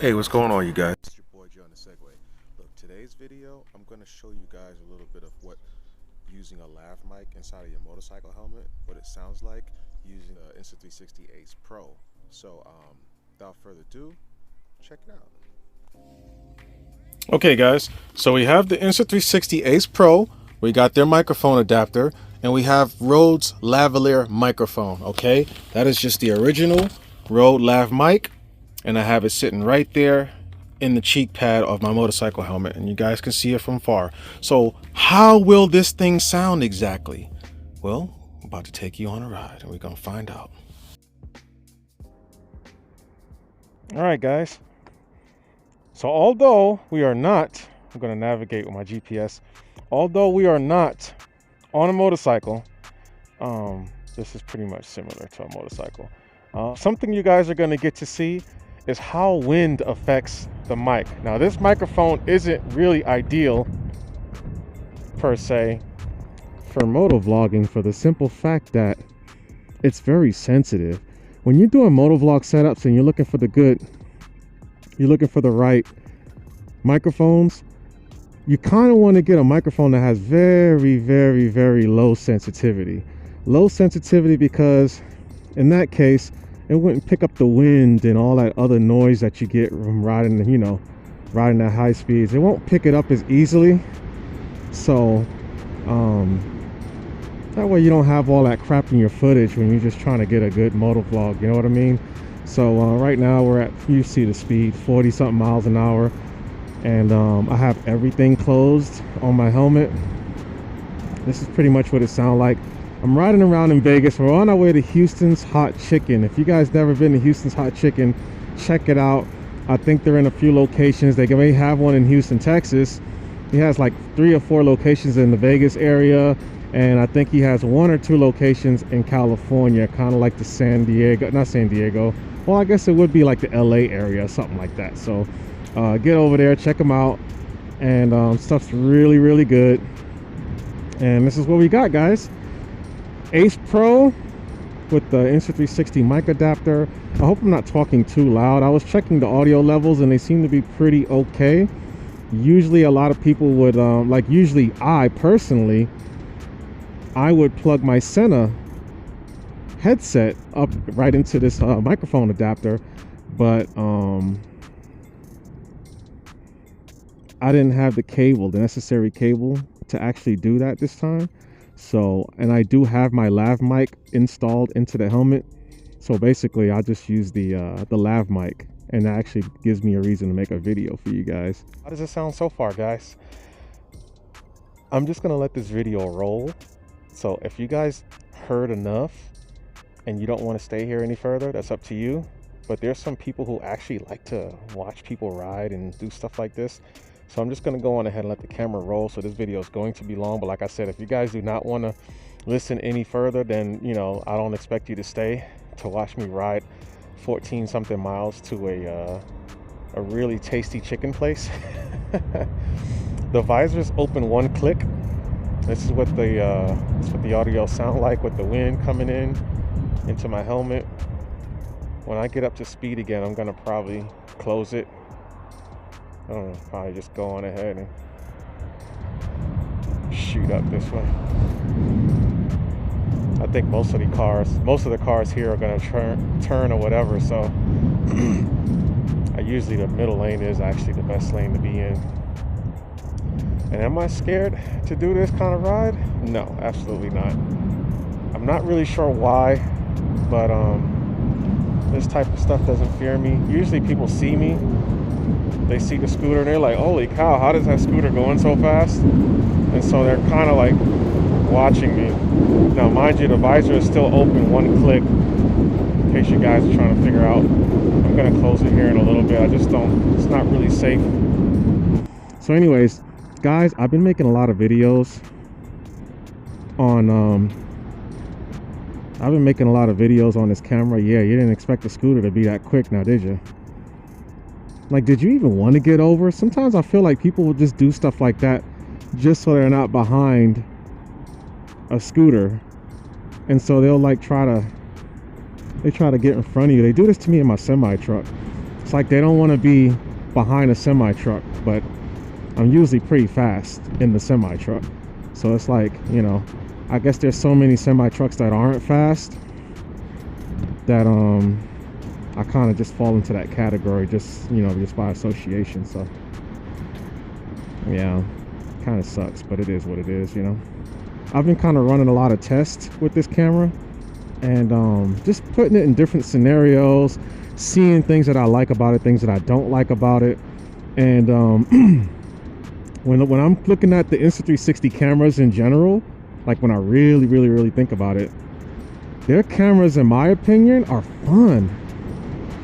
Hey, what's going on, you guys? It's your boy Jonasegway. Look, today's video, I'm going to show you guys a little bit of what using a lav mic inside of your motorcycle helmet, what it sounds like using the Insta360 AcePro. So, without further ado, check it out. Okay, guys, so we have the Insta360 AcePro, we got their microphone adapter, and we have Rode's lavalier microphone, okay? That is just the original Rode lav mic. And I have it sitting right there in the cheek pad of my motorcycle helmet, and you guys can see it from far. So how will this thing sound exactly? Well, I'm about to take you on a ride and we're gonna find out. All right, guys. So although we are not, I'm gonna navigate with my GPS. Although we are not on a motorcycle, this is pretty much similar to a motorcycle. Something you guys are gonna get to see is how wind affects the mic. Now, this microphone isn't really ideal per se for motovlogging, for the simple fact that it's very sensitive. When you're doing motovlog setups and you're looking for the right microphones, you kind of want to get a microphone that has very, very, very low sensitivity. Low sensitivity because in that case, it wouldn't pick up the wind and all that other noise that you get from riding at high speeds. It won't pick it up as easily. So that way you don't have all that crap in your footage when you're just trying to get a good moto vlog, you know what I mean? So right now we're at, you see the speed, 40 something miles an hour, and I have everything closed on my helmet. This is pretty much what it sounds like. I'm riding around in Vegas. We're on our way to Houston's Hot Chicken. If you guys never been to Houston's Hot Chicken, check it out. I think they're in a few locations. They may have one in Houston, Texas. He has like 3 or 4 locations in the Vegas area, and I think he has 1 or 2 locations in California, kind of like the San Diego, not San Diego, well, I guess it would be like the LA area, something like that. So get over there, check them out, and stuff's really, really good. And this is what we got, guys. AcePro with the Insta360 mic adapter. I hope I'm not talking too loud. I was checking the audio levels and they seem to be pretty okay. Usually a lot of people would usually I personally would plug my Senna headset up right into this microphone adapter, but I didn't have the necessary cable to actually do that this time. So, and I do have my lav mic installed into the helmet, so basically I just use the lav mic, and that actually gives me a reason to make a video for you guys. How does it sound so far, guys? I'm just gonna let this video roll, so if you guys heard enough and you don't want to stay here any further, that's up to you. But there's some people who actually like to watch people ride and do stuff like this. So I'm just going to go on ahead and let the camera roll. So this video is going to be long, but like I said, if you guys do not want to listen any further, then I don't expect you to stay to watch me ride 14 something miles to a really tasty chicken place. The visors open 1 click. This is what the audio sound like with the wind coming into my helmet. When I get up to speed again, I'm going to probably close it. I don't know, probably just go on ahead and shoot up this way. I think most of the cars here are gonna turn or whatever, so usually the middle lane is actually the best lane to be in. And am I scared to do this kind of ride? No, absolutely not. I'm not really sure why, but this type of stuff doesn't fear me. Usually people see me, they see the scooter and they're like, holy cow, how does that scooter going so fast? And so they're kind of like watching me. Now mind you, the visor is still open 1 click, in case you guys are trying to figure out. I'm gonna close it here in a little bit. it's not really safe. So anyways, guys, I've been making a lot of videos on this camera. Yeah, you didn't expect the scooter to be that quick now, did you? Like, did you even want to get over? Sometimes I feel like people will just do stuff like that just so they're not behind a scooter, and so they'll like try to get in front of you. They do this to me in my semi truck. It's like they don't want to be behind a semi truck, but I'm usually pretty fast in the semi truck. So it's like, you know, I guess there's so many semi trucks that aren't fast that I kind of just fall into that category, just, you know, just by association. So yeah, kind of sucks, but it is what it is, you know. I've been kind of running a lot of tests with this camera, and just putting it in different scenarios, seeing things that I like about it, things that I don't like about it. And when I'm looking at the Insta360 cameras in general, like when I really think about it, their cameras, in my opinion, are fun.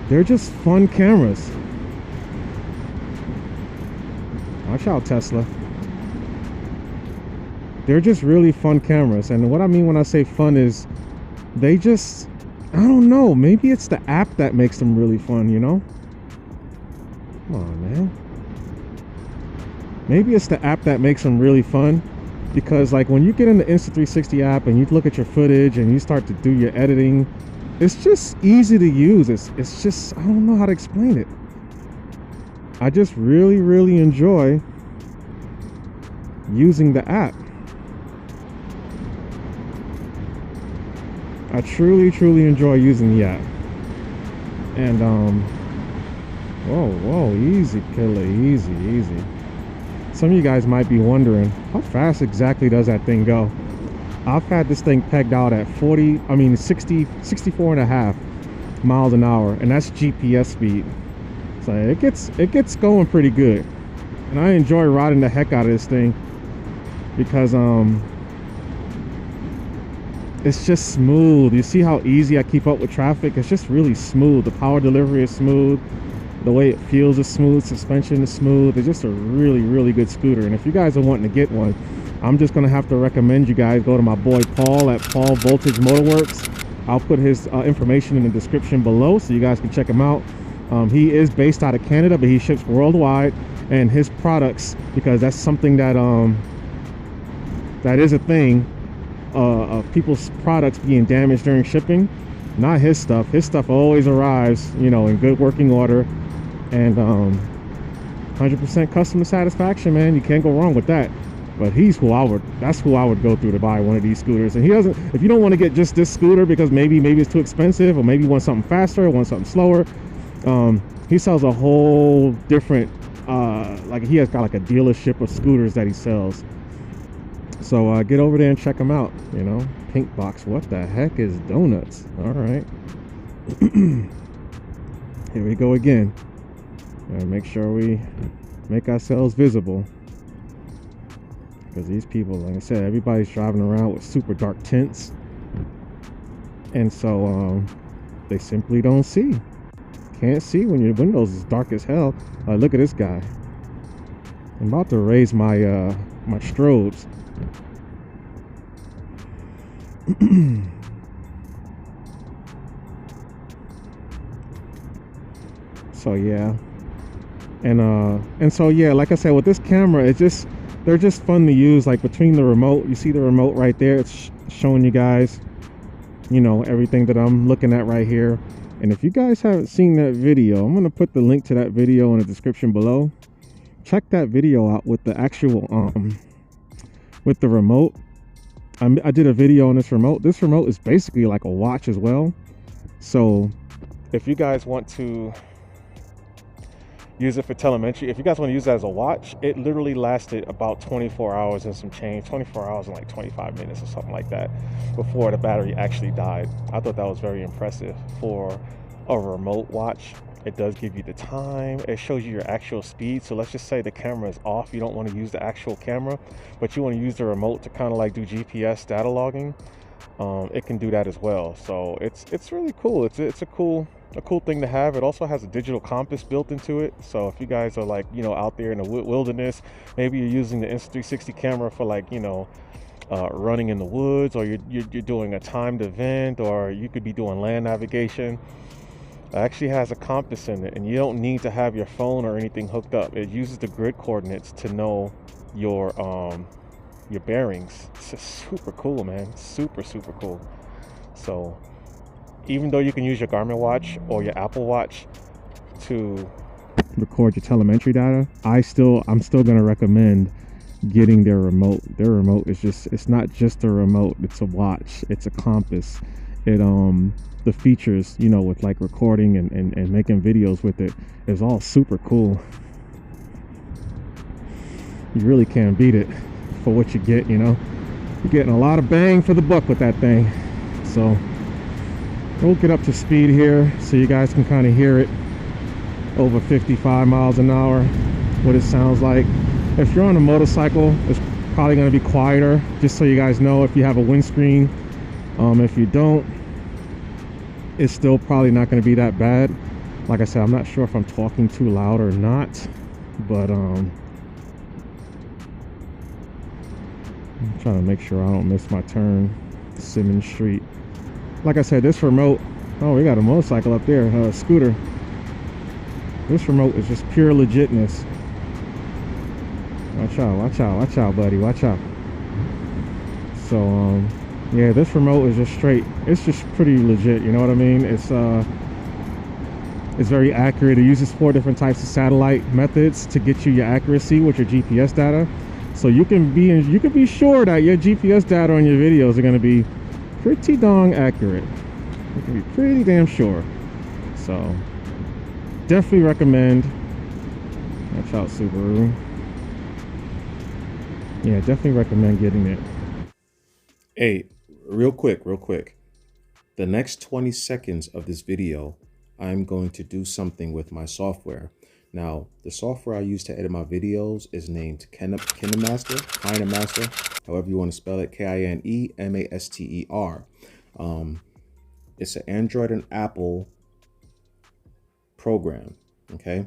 They're just fun cameras. Watch out, Tesla. They're just really fun cameras. And what I mean when I say fun is they just, I don't know, maybe it's the app that makes them really fun, you know? Come on, man. Maybe it's the app that makes them really fun, because like when you get in the Insta360 app and you look at your footage and you start to do your editing, it's just easy to use. It's just, I don't know how to explain it. I just really enjoy using the app. I truly enjoy using the app. And whoa, easy killer, easy. Some of you guys might be wondering, how fast exactly does that thing go? I've had this thing pegged out at 64 and a half miles an hour, and that's GPS speed. So it gets going pretty good, and I enjoy riding the heck out of this thing because it's just smooth. You see how easy I keep up with traffic? It's just really smooth. The power delivery is smooth. The way it feels is smooth. Suspension is smooth. It's just a really good scooter. And if you guys are wanting to get one, I'm just gonna have to recommend you guys go to my boy Paul at Paul Voltage Motorworks. I'll put his information in the description below so you guys can check him out. He is based out of Canada, but he ships worldwide, and his products, because that's something that that is a thing, of people's products being damaged during shipping. Not his stuff. His stuff always arrives, you know, in good working order, and 100% customer satisfaction, man. You can't go wrong with that. But that's who I would go through to buy one of these scooters. And he doesn't, if you don't want to get just this scooter because maybe it's too expensive, or maybe you want something faster or want something slower, he sells a whole different like he has got like a dealership of scooters that he sells. So get over there and check him out. You know, Pink Box, what the heck is donuts? All right. Here we go again. Make sure we make ourselves visible, because these people, like I said, everybody's driving around with super dark tints, and so they simply don't see. Can't see when your windows is dark as hell. Look at this guy. I'm about to raise my my strobes. So yeah, and so yeah, like I said, with this camera, they're just fun to use. Like between the remote, you see the remote right there, it's showing you guys, you know, everything that I'm looking at right here. And if you guys haven't seen that video, I'm gonna put the link to that video in the description below. Check that video out with the actual with the remote. I did a video on this remote. This remote is basically like a watch as well. So if you guys want to use it for telemetry, if you guys want to use it as a watch, it literally lasted about 24 hours and some change, 24 hours and like 25 minutes or something like that, before the battery actually died. I thought that was very impressive for a remote watch. It does give you the time. It shows you your actual speed. So let's just say the camera is off. You don't want to use the actual camera, but you want to use the remote to kind of like do GPS data logging. It can do that as well. So it's really cool. It's a cool thing to have. It also has a digital compass built into it. So if you guys are like, you know, out there in the wilderness, maybe you're using the Insta360 camera for like, you know, running in the woods, or you're doing a timed event, or you could be doing land navigation. It actually has a compass in it, and you don't need to have your phone or anything hooked up. It uses the grid coordinates to know your bearings. It's just super cool, man. Super cool. So even though you can use your Garmin watch or your Apple Watch to record your telemetry data, I'm still going to recommend getting their remote. Their remote is just, it's not just a remote, it's a watch, it's a compass. It the features, you know, with like recording and making videos with it is all super cool. You really can't beat it for what you get, you know. You're getting a lot of bang for the buck with that thing. So we'll get up to speed here so you guys can kind of hear it over 55 miles an hour, what it sounds like. If you're on a motorcycle, it's probably going to be quieter, just so you guys know, if you have a windscreen. If you don't, it's still probably not going to be that bad. Like I said, I'm not sure if I'm talking too loud or not, but I'm trying to make sure I don't miss my turn. Simmons Street. Like I said, this remote, oh, we got a motorcycle up there, a scooter. This remote is just pure legitness. Watch out, watch out, watch out, buddy, watch out. So yeah, this remote is just straight, it's just pretty legit, you know what I mean? It's very accurate. It uses 4 different types of satellite methods to get you your accuracy with your GPS data. So you can be sure that your GPS data on your videos are going to be pretty darn accurate. You can be pretty damn sure. So definitely recommend. Watch out, Subaru. Yeah, definitely recommend getting it. Hey, real quick. The next 20 seconds of this video, I'm going to do something with my software. Now, the software I use to edit my videos is named KineMaster, however you want to spell it, K-I-N-E-M-A-S-T-E-R. It's an Android and Apple program, okay?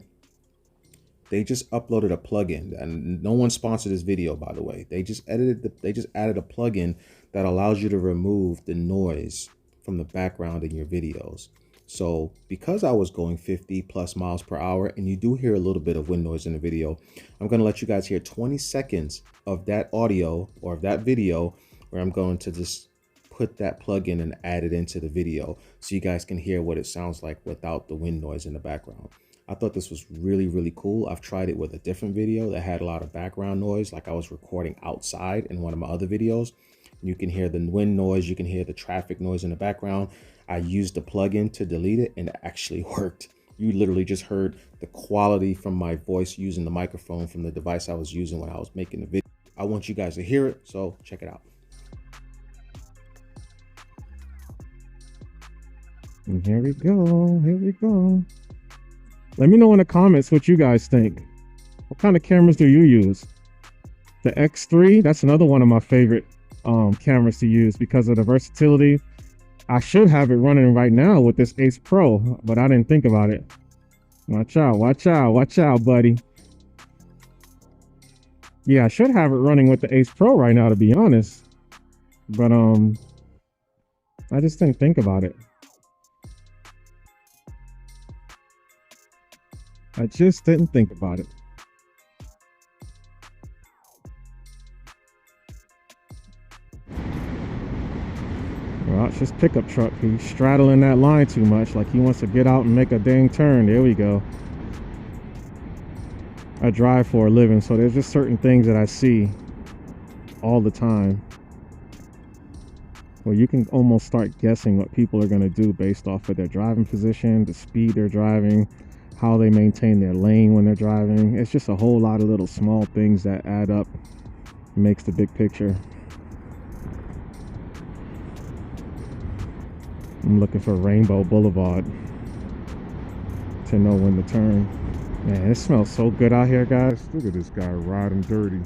They just uploaded a plugin, and no one sponsored this video, by the way. They just added a plugin that allows you to remove the noise from the background in your videos. So because I was going 50+ miles per hour, and you do hear a little bit of wind noise in the video, I'm going to let you guys hear 20 seconds of that audio or of that video, where I'm going to just put that plugin and add it into the video so you guys can hear what it sounds like without the wind noise in the background. I thought this was really, really cool. I've tried it with a different video that had a lot of background noise, like I was recording outside in one of my other videos. You can hear the wind noise, you can hear the traffic noise in the background. I used the plugin to delete it, and it actually worked. You literally just heard the quality from my voice using the microphone from the device I was using when I was making the video. I want you guys to hear it, so check it out. And here we go, here we go. Let me know in the comments what you guys think. What kind of cameras do you use? The X3, that's another one of my favorite cameras to use because of the versatility. I should have it running right now with this AcePro, but I didn't think about it. Watch out, watch out, watch out, buddy. Yeah, I should have it running with the AcePro right now, to be honest. But I just didn't think about it. I just didn't think about it. Watch this pickup truck. He's straddling that line too much, like he wants to get out and make a dang turn. There we go. I drive for a living, so there's just certain things that I see all the time where you can almost start guessing what people are going to do based off of their driving position, the speed they're driving, how they maintain their lane when they're driving. It's just a whole lot of little small things that add up, makes the big picture. I'm looking for Rainbow Boulevard to know when to turn. Man, it smells so good out here, guys. Look at this guy riding dirty.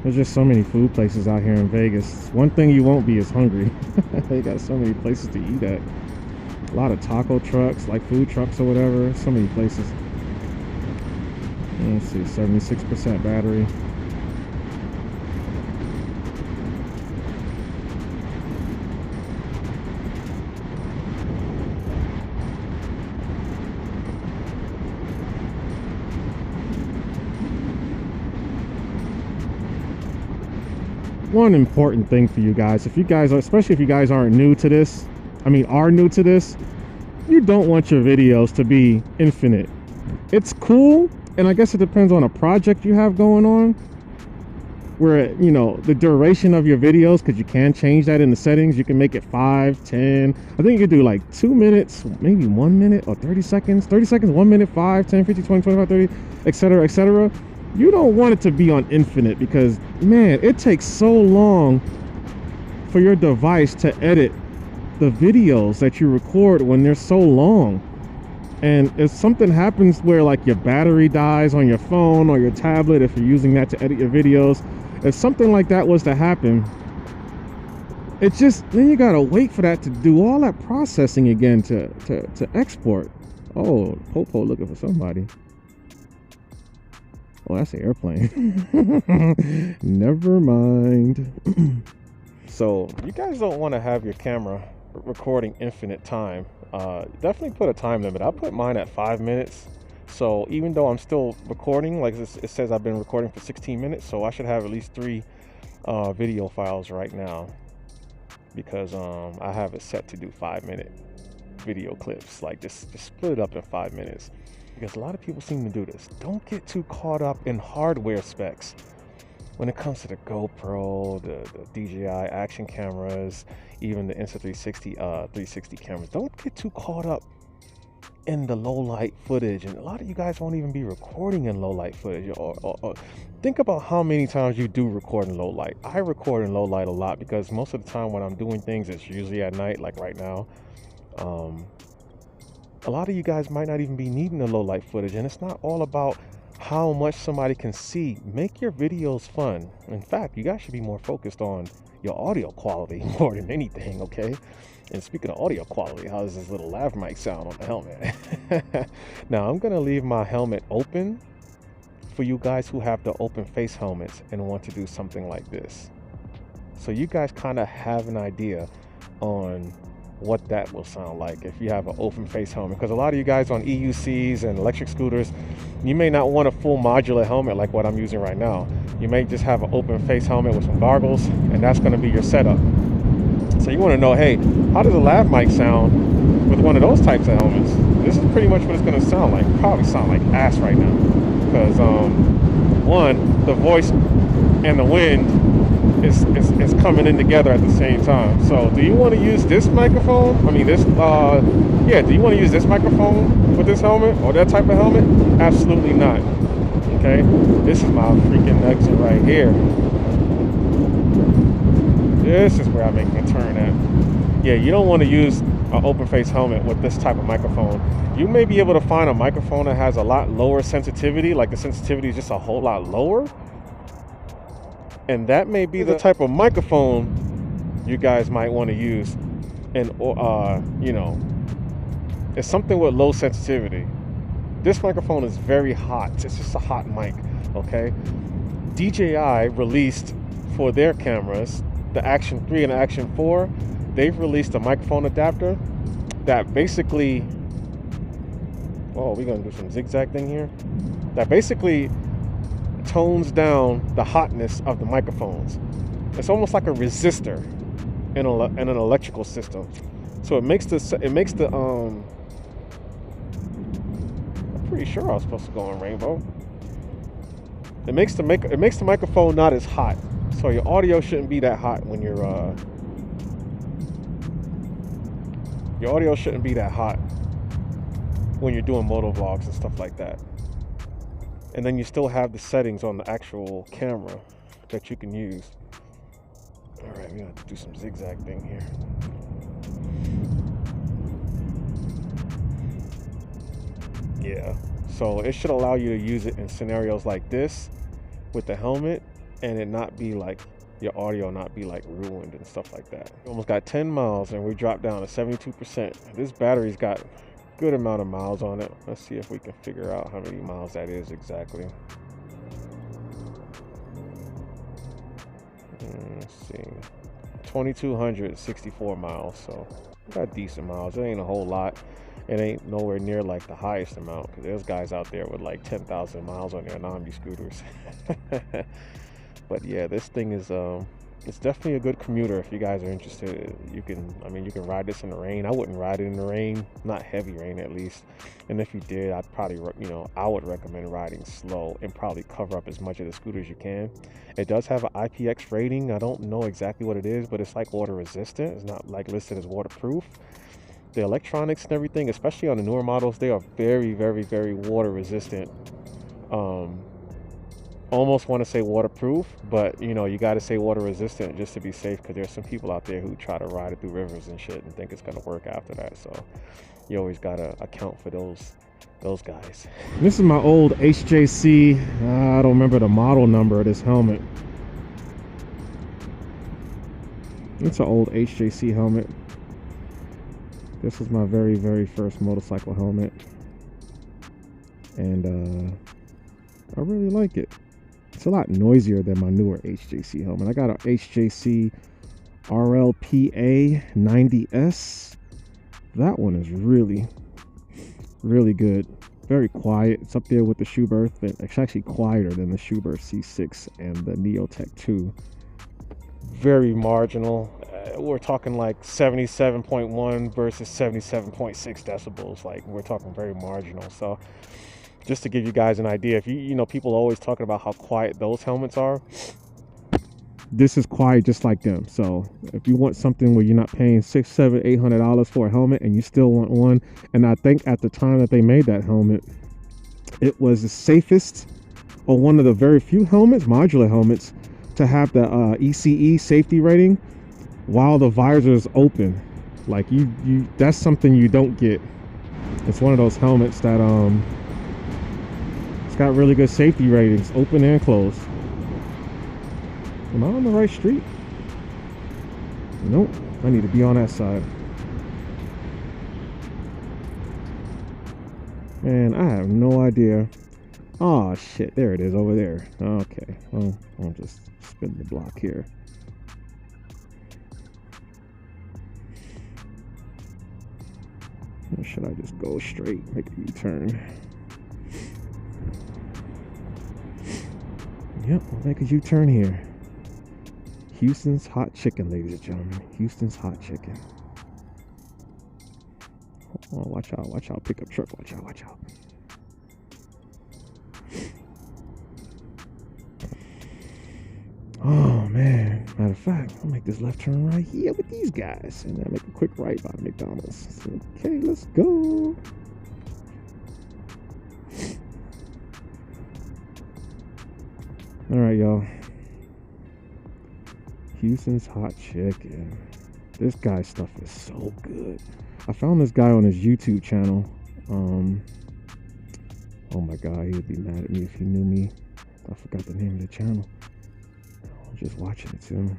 There's just so many food places out here in Vegas. One thing you won't be is hungry. They got so many places to eat at. A lot of taco trucks, like food trucks or whatever. So many places. Let's see, 76% battery. One important thing for you guys, if you guys are, especially if you guys aren't new to this, are new to this, you don't want your videos to be infinite. It's cool, and I guess it depends on a project you have going on, where, you know, the duration of your videos, because you can change that in the settings. You can make it 5, 10. I think you could do like 2 minutes, maybe 1 minute, or 30 seconds. 30 seconds, 1 minute, 5, 10, 50, 20, 25, 30, etc., etc. You don't want it to be on infinite, because, man, it takes so long for your device to edit the videos that you record when they're so long. And if something happens where, like, your battery dies on your phone or your tablet, if you're using that to edit your videos, if something like that was to happen, it's just, then you gotta wait for that to do all that processing again to export. Oh, Popo looking for somebody. Oh, that's an airplane. Never mind. So you guys don't want to have your camera recording infinite time. Definitely put a time limit. I put mine at 5 minutes. So even though I'm still recording, like it says I've been recording for 16 minutes, so I should have at least 3 video files right now, because I have it set to do 5-minute video clips. Like just split it up in 5 minutes, because a lot of people seem to do this. Don't get too caught up in hardware specs when it comes to the GoPro, the DJI action cameras, even the Insta360 360 cameras. Don't get too caught up in the low light footage, and a lot of you guys won't even be recording in low light footage. Or think about how many times you do record in low light. I record in low light a lot, because most of the time when I'm doing things, it's usually at night, like right now. A lot of you guys might not even be needing the low light footage, and it's not all about how much somebody can see. Make your videos fun. In fact, you guys should be more focused on your audio quality more than anything, okay? And speaking of audio quality, how does this little lav mic sound on the helmet? Now, I'm gonna leave my helmet open for you guys who have the open face helmets and want to do something like this, so you guys kind of have an idea on what that will sound like if you have an open face helmet. Because a lot of you guys on EUCs and electric scooters, you may not want a full modular helmet like what I'm using right now. You may just have an open face helmet with some goggles, and that's going to be your setup. So you want to know, hey, how does a lav mic sound with one of those types of helmets? This is pretty much what it's going to sound like. Probably sound like ass right now, because one, the voice and the wind is coming in together at the same time. So do you want to use this microphone? I mean, this do you want to use this microphone with this helmet, or that type of helmet? Absolutely not. Okay, this is my freaking exit right here. This is where I make my turn at. Yeah, you don't want to use an open face helmet with this type of microphone. You may be able to find a microphone that has a lot lower sensitivity, like the sensitivity is just a whole lot lower, and that may be the type of microphone you guys might want to use. And you know, it's something with low sensitivity. This microphone is very hot. It's just a hot mic, okay? DJI released for their cameras, the Action 3 and the Action 4, they've released a microphone adapter that basically, oh, we're gonna do some zigzag thing here, that basically tones down the hotness of the microphones. It's almost like a resistor in an electrical system. So it makes the I'm pretty sure I was supposed to go on rainbow. It makes the microphone not as hot. So your audio shouldn't be that hot when your audio shouldn't be that hot when you're doing moto vlogs and stuff like that. And then you still have the settings on the actual camera that you can use. All right, we're gonna have to do some zigzag thing here. Yeah, so it should allow you to use it in scenarios like this with the helmet, and it not be like, your audio not be like ruined and stuff like that. We almost got 10 miles and we dropped down to 72%. This battery's got good amount of miles on it. Let's see if we can figure out how many miles that is exactly. Let's see, 2,264 miles. So got decent miles. It ain't a whole lot. It ain't nowhere near like the highest amount, because there's guys out there with like 10,000 miles on their Nami scooters. But yeah, this thing is It's definitely a good commuter if you guys are interested. You can, I mean, you can ride this in the rain. I wouldn't ride it in the rain, not heavy rain at least. And if you did, I'd probably, you know, I would recommend riding slow and probably cover up as much of the scooter as you can. It does have an IPX rating. I don't know exactly what it is, but it's like water resistant. It's not like listed as waterproof. The electronics and everything, especially on the newer models, they are very, very, very water resistant. Almost want to say waterproof, but you know, you got to say water resistant just to be safe, because there's some people out there who try to ride it through rivers and shit and think it's going to work after that. So you always got to account for those guys. This is my old HJC. I don't remember the model number of this helmet. It's an old HJC helmet. This was my very, very first motorcycle helmet, and I really like it. It's a lot noisier than my newer HJC helmet. I got an HJC RLPA 90S. That one is really, really good. Very quiet. It's up there with the Schuberth. It's actually quieter than the Schuberth C6 and the Neotech 2. Very marginal. We're talking like 77.1 versus 77.6 decibels. Like, we're talking very marginal. So just to give you guys an idea, if you know, people are always talking about how quiet those helmets are. This is quiet just like them. So if you want something where you're not paying $600, $700, $800 for a helmet and you still want one, and I think at the time that they made that helmet, it was the safest, or one of the very few helmets, modular helmets, to have the ECE safety rating while the visor is open. Like, you that's something you don't get. It's one of those helmets that it's got really good safety ratings, open and closed. Am I on the right street? Nope, I need to be on that side. Man, I have no idea. Oh shit, there it is over there. Okay, well, I'll just spin the block here. Or should I just go straight, make a U-turn? Yep, we'll make a U-turn here. Houston's Hot Chicken, ladies and gentlemen. Houston's Hot Chicken. Oh, watch out, pickup truck, watch out. Oh man, matter of fact, I'll make this left turn right here with these guys, and then make a quick right by the McDonald's. Okay, let's go. All right, y'all. Houston's Hot Chicken. This guy's stuff is so good. I found this guy on his YouTube channel. Oh my god, he'd be mad at me if he knew me. I forgot the name of the channel. I'm just watching it too.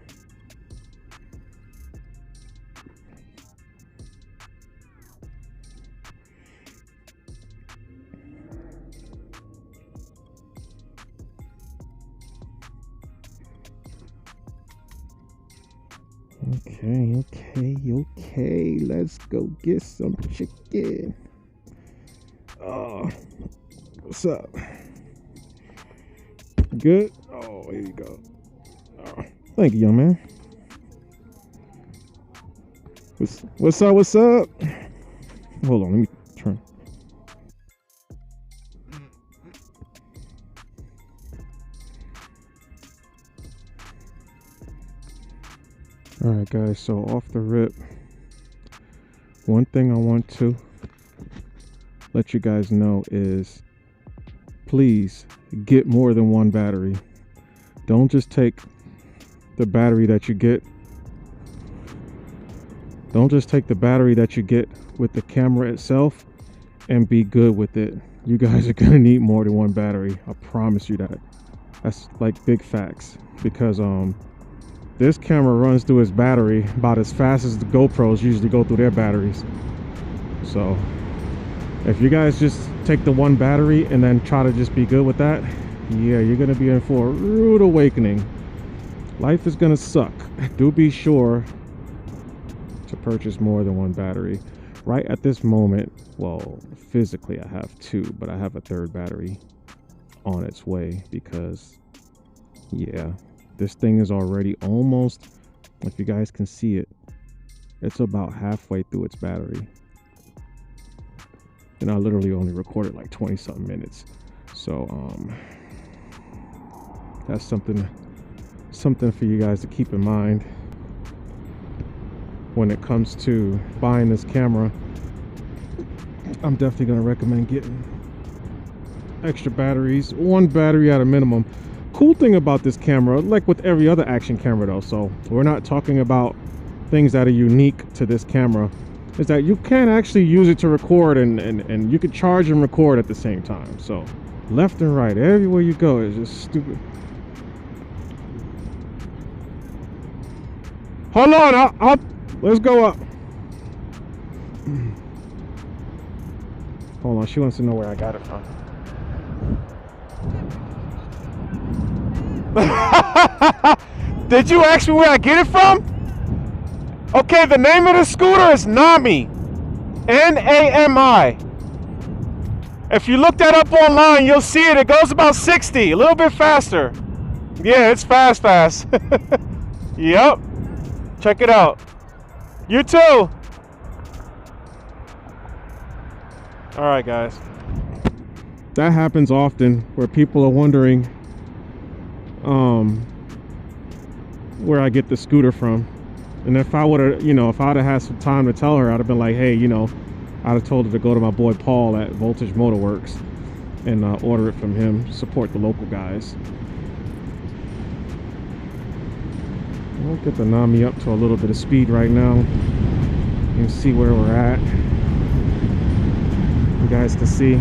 Okay, let's go get some chicken. Oh, what's up? Good? Oh, here you go. Oh, thank you, young man. What's up? Hold on, let me turn. Alright guys, so off the rip, one thing I want to let you guys know is, please get more than one battery. Don't just take the battery that you get. Don't just take the battery that you get with the camera itself and be good with it. You guys are gonna need more than one battery. I promise you that. That's like big facts, because this camera runs through its battery about as fast as the GoPros usually go through their batteries. So if you guys just take the one battery and then try to just be good with that, yeah, you're gonna be in for a rude awakening. Life is gonna suck. Do be sure to purchase more than one battery. Right at this moment, well, physically I have two, but I have a third battery on its way, because yeah, This thing is already almost, if you guys can see it, it's about halfway through its battery. And I literally only recorded like 20 something minutes. So that's something for you guys to keep in mind when it comes to buying this camera. I'm definitely going to recommend getting extra batteries, 1 battery at a minimum. Cool thing about this camera, like with every other action camera though, so we're not talking about things that are unique to this camera, is that you can actually use it to record and you can charge and record at the same time. So left and right, everywhere you go is just stupid. Hold on, up. Let's go up. Hold on, she wants to know where I got it from. Did you ask me where I get it from? Okay, the name of the scooter is Nami. N-A-M-I. If you look that up online, you'll see it. It goes about 60, a little bit faster. Yeah, it's fast. Yep. Check it out. You too. All right, guys. That happens often where people are wondering where I get the scooter from. And if I would have, if I'd have had some time to tell her, I'd have been like, hey, I'd have told her to go to my boy Paul at Voltage Motorworks and order it from him. Support the local guys. We'll get the Nami up to a little bit of speed right now and see where we're at. You guys can see.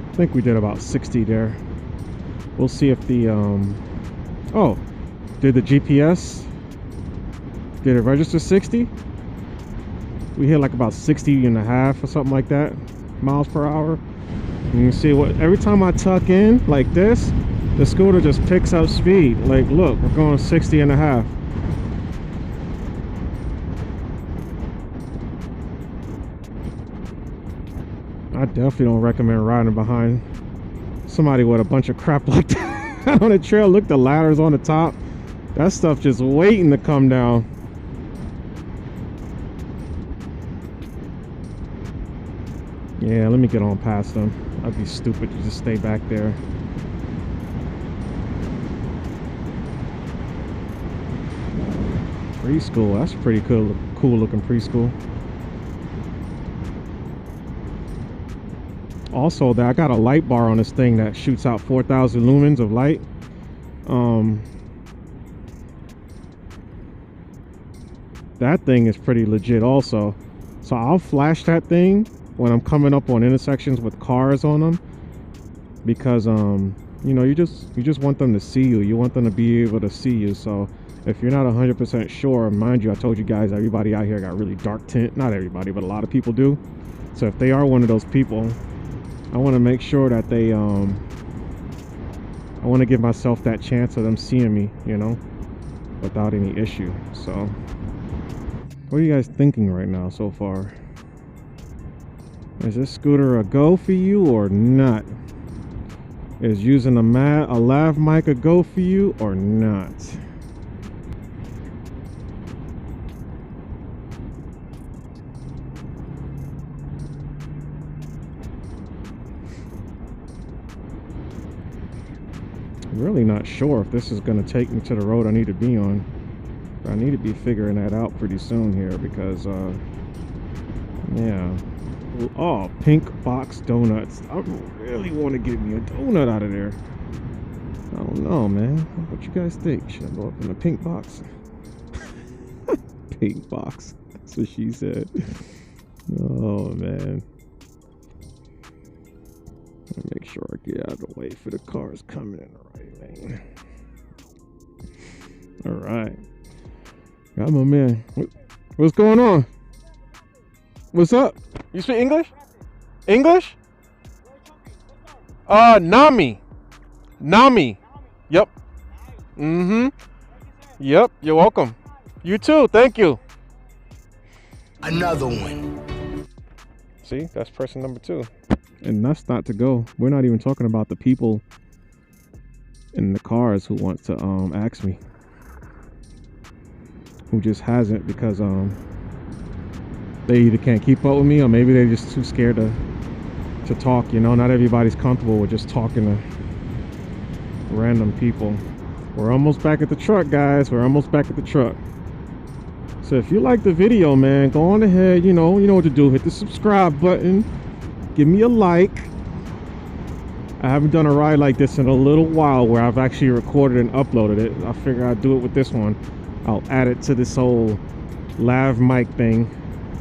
I think we did about 60 there. We'll see if the oh, did the GPS, did it register 60? We hit like about 60 and a half or something like that miles per hour. And you can see what, every time I tuck in like this, the scooter just picks up speed. Like, look, we're going 60 and a half. I definitely don't recommend riding behind somebody with a bunch of crap like that on the trail. Look, the ladders on the top. That stuff just waiting to come down. Yeah, let me get on past them. I'd be stupid to just stay back there. Preschool, that's pretty cool looking preschool. Also, I got a light bar on this thing that shoots out 4,000 lumens of light. That thing is pretty legit also. So I'll flash that thing when I'm coming up on intersections with cars on them, because you just want them to see you. You want them to be able to see you. So if you're not 100% sure, mind you, I told you guys, everybody out here got really dark tint. Not everybody, but a lot of people do. So if they are one of those people, I want to make sure that they I want to give myself that chance of them seeing me, without any issue. So what are you guys thinking right now so far? Is this scooter a go for you or not? Is using a lav mic a go for you or not? I'm really not sure if this is going to take me to the road I need to be on. I need to be figuring that out pretty soon here, because yeah. Oh, pink box donuts. I really want to get me a donut out of there. I don't know, man. What you guys think? Should I go up in the pink box? Pink box. That's what she said. Oh, man. Make sure I get out of the way for the cars coming in the right lane. All right. Got my man. What's going on? What's up? You speak English? English? Nami. Nami. Yep. Mm-hmm. Yep, you're welcome. You too. Thank you. Another one. See, that's person number 2. And that's not to go. We're not even talking about the people in the cars who want to ask me, who just hasn't, because they either can't keep up with me, or maybe they're just too scared to talk. You know, not everybody's comfortable with just talking to random people. We're almost back at the truck, guys. We're almost back at the truck. So if you like the video, man, go on ahead, you know what to do. Hit the subscribe button, give me a like. I haven't done a ride like this in a little while where I've actually recorded and uploaded it. I figure I'd do it with this one. I'll add it to this whole lav mic thing,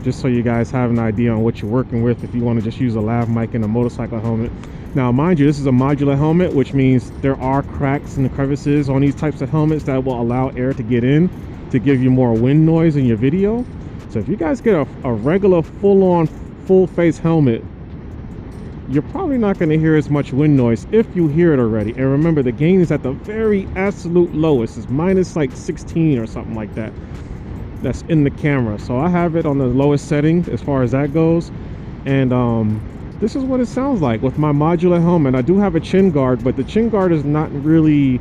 just so you guys have an idea on what you're working with if you want to just use a lav mic in a motorcycle helmet. Now, mind you, this is a modular helmet, which means there are cracks and crevices on these types of helmets that will allow air to get in to give you more wind noise in your video. So if you guys get a regular full-on full-face helmet, you're probably not going to hear as much wind noise if you hear it already. And remember, the gain is at the very absolute lowest. It's minus like 16 or something like that. That's in the camera. So I have it on the lowest setting as far as that goes. And this is what it sounds like with my modular helmet. I do have a chin guard, but the chin guard is not really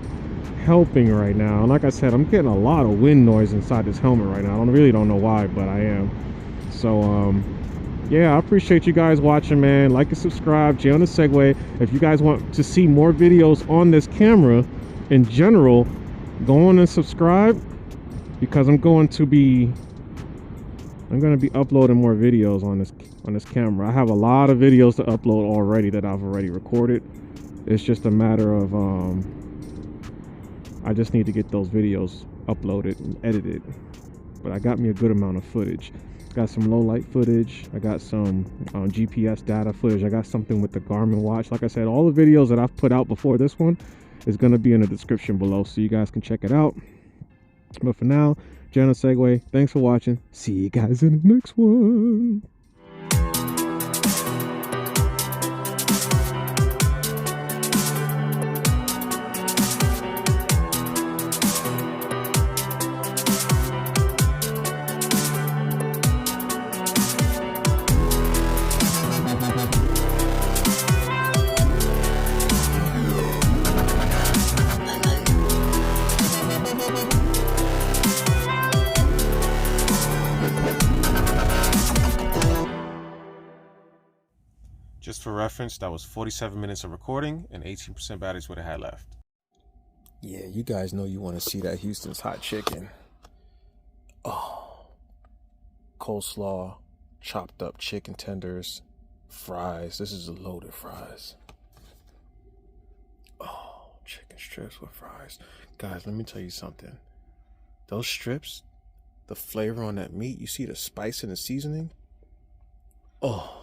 helping right now. And like I said, I'm getting a lot of wind noise inside this helmet right now. I really don't know why, but I am. So yeah, I appreciate you guys watching, man. Like and subscribe, Jonasegway. If you guys want to see more videos on this camera in general, go on and subscribe, because I'm going to be uploading more videos on this camera. I have a lot of videos to upload already that I've already recorded. It's just a matter of I just need to get those videos uploaded and edited. But I got me a good amount of footage. Got some low light footage. I got some GPS data footage. I got something with the Garmin watch. Like I said, all the videos that I've put out before this one is going to be in the description below, so you guys can check it out. But for now, Jonasegway, thanks for watching. See you guys in the next one. Just for reference, that was 47 minutes of recording and 18% batteries what it had left. Yeah, you guys know you want to see that Houston's hot chicken. Oh, coleslaw, chopped up chicken tenders, fries. This is a loaded fries. Oh, chicken strips with fries. Guys, let me tell you something. Those strips, the flavor on that meat, you see the spice and the seasoning? Oh.